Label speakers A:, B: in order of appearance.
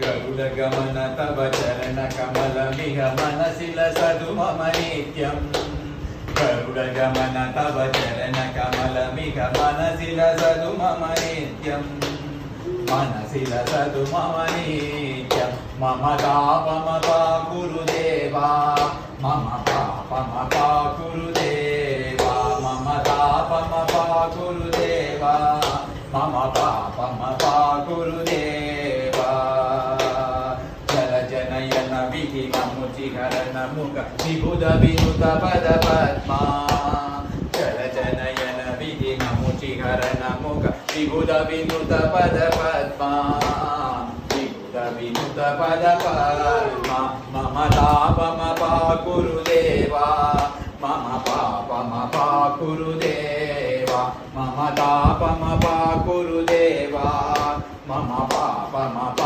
A: गरुडगमन तव चरणकमलमिह मनसि लसतु मम नित्यम् गरुडगमन तव चरणकमलमिह मनसि लसतु मम नित्यम् मनसि लसतु मम नित्यम् मम पापमपाकुरु देवा मम पापमपाकुरु देवा मम पापमपाकुरु देवा मम पापमपाकुरु देवा जलजनयन विधिनमुचिहरण मुख विबुध विनुत पद पद्मा जलजनयन विधिनमुचिहरण मुख विबुध विनुत पद पद्मा विबुध विनुत पद पद्मा मम तापमपाकुरु देवा मम पापमपाकुरु देवा मम तापमपाकुरु देवा मम पापमपा